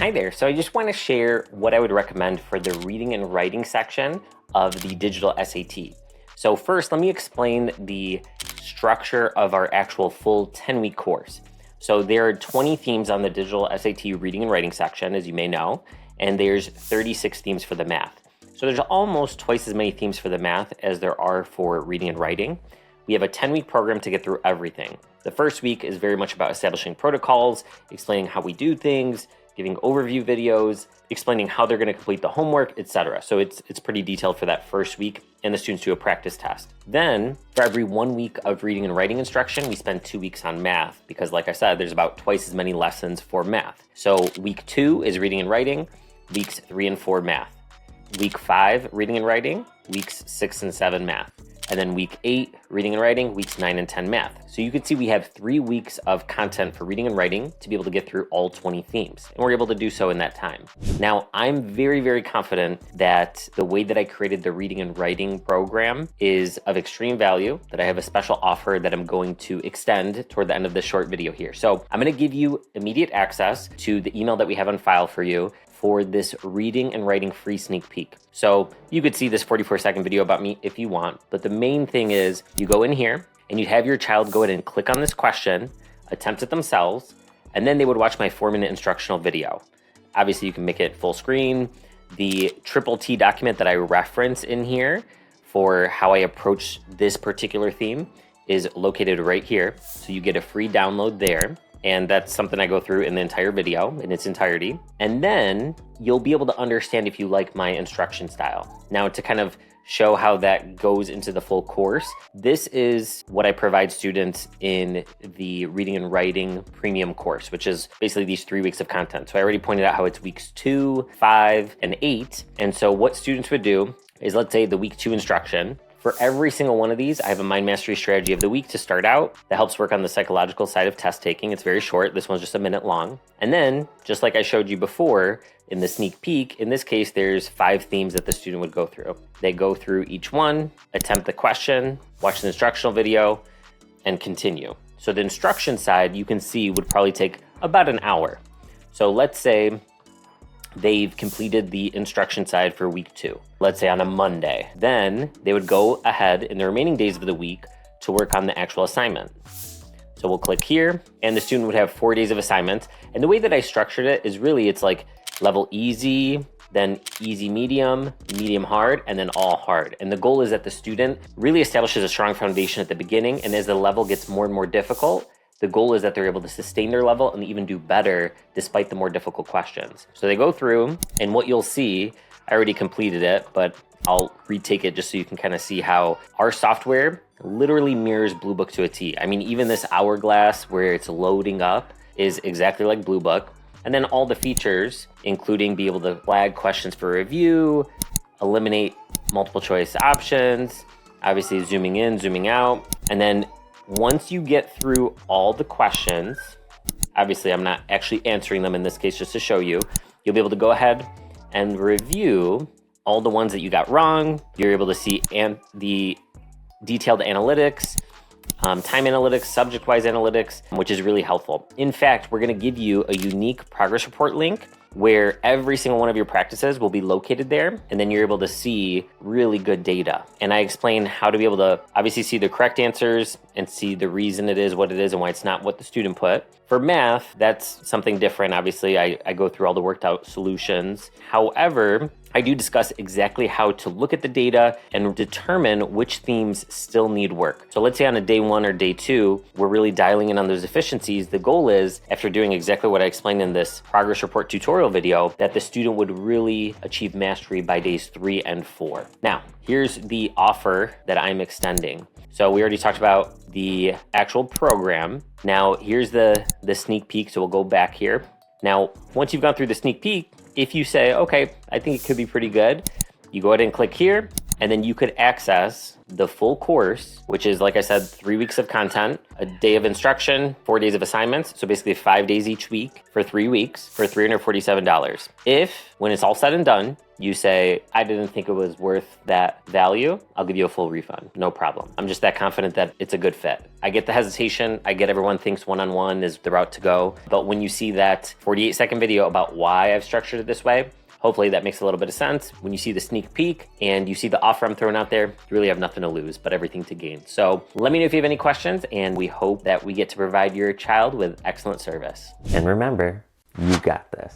Hi there. So I just want to share what I would recommend for the reading and writing section of the digital SAT. So first, let me explain the structure of our actual full 10-week course. So there are 20 themes on the digital SAT reading and writing section, as you may know, and there's 36 themes for the math. So there's almost twice as many themes for the math as there are for reading and writing. We have a 10-week program to get through everything. The first week is very much about establishing protocols, explaining how we do things, giving overview videos, explaining how they're going to complete the homework, etc. So it's pretty detailed for that first week, and the students do a practice test. Then, for every 1 week of reading and writing instruction, we spend 2 weeks on math, because like I said, there's about twice as many lessons for math. So week 2 is reading and writing, weeks 3 and 4 math. Week 5, reading and writing, weeks 6 and 7 math. And then week 8, reading and writing, weeks 9 and 10 math. So you can see we have 3 weeks of content for reading and writing to be able to get through all 20 themes. And we're able to do so in that time. Now, I'm very, very confident that the way that I created the reading and writing program is of extreme value, that I have a special offer that I'm going to extend toward the end of this short video here. So I'm going to give you immediate access to the email that we have on file for you for this reading and writing free sneak peek. So you could see this 44-second video about me if you want, but the main thing is you go in here and you have your child go ahead and click on this question, attempt it themselves, and then they would watch my 4-minute instructional video. Obviously you can make it full screen. The triple T document that I reference in here for how I approach this particular theme is located right here. So you get a free download there. And that's something I go through in the entire video in its entirety. And then you'll be able to understand if you like my instruction style. Now, to kind of show how that goes into the full course, this is what I provide students in the reading and writing premium course, which is basically these 3 weeks of content. So I already pointed out how it's weeks 2, 5, and 8. And so what students would do is, let's say the week 2 instruction. For every single one of these, I have a mind mastery strategy of the week to start out that helps work on the psychological side of test taking. It's very short. This one's just a minute long. And then, just like I showed you before in the sneak peek, in this case, there's 5 themes that the student would go through. They go through each one, attempt the question, watch the instructional video, and continue. So the instruction side, you can see, would probably take about an hour. So let's say they've completed the instruction side for week 2, let's say on a Monday. Then they would go ahead in the remaining days of the week to work on the actual assignment. So we'll click here, and the student would have 4 days of assignments. And the way that I structured it is really, it's like level easy, then easy medium, medium hard, and then all hard. And the goal is that the student really establishes a strong foundation at the beginning, and as the level gets more and more difficult, the goal is that they're able to sustain their level and even do better despite the more difficult questions. So they go through, and what you'll see, I already completed it, but I'll retake it just so you can kind of see how our software literally mirrors Blue Book to a T. I mean, even this hourglass where it's loading up is exactly like Blue Book. And then all the features, including be able to flag questions for review, eliminate multiple choice options, obviously zooming in, zooming out, and then once you get through all the questions, obviously I'm not actually answering them in this case just to show you, you'll be able to go ahead and review all the ones that you got wrong. You're able to see the detailed analytics, time analytics, subject-wise analytics, which is really helpful. In fact, we're going to give you a unique progress report link where every single one of your practices will be located there, and then you're able to see really good data. And I explain how to be able to obviously see the correct answers and see the reason it is what it is and why it's not what the student put. For math, that's something different. Obviously, I go through all the worked out solutions. However, I do discuss exactly how to look at the data and determine which themes still need work. So let's say on a day 1 or day 2, we're really dialing in on those efficiencies. The goal is, after doing exactly what I explained in this progress report tutorial video, that the student would really achieve mastery by days 3 and 4. Now, here's the offer that I'm extending. So we already talked about the actual program. Now, here's the sneak peek. So we'll go back here. Now, once you've gone through the sneak peek, if you say, okay, I think it could be pretty good, you go ahead and click here, And then you could access the full course, which is, like I said, 3 weeks of content, a day of instruction, 4 days of assignments. So basically 5 days each week for 3 weeks for $347. If, when it's all said and done, you say, I didn't think it was worth that value, I'll give you a full refund, no problem. I'm just that confident that it's a good fit. I get the hesitation. I get everyone thinks one-on-one is the route to go. But when you see that 48-second video about why I've structured it this way, hopefully that makes a little bit of sense. When you see the sneak peek and you see the offer I'm throwing out there, you really have nothing to lose, but everything to gain. So let me know if you have any questions, and we hope that we get to provide your child with excellent service. And remember, you got this.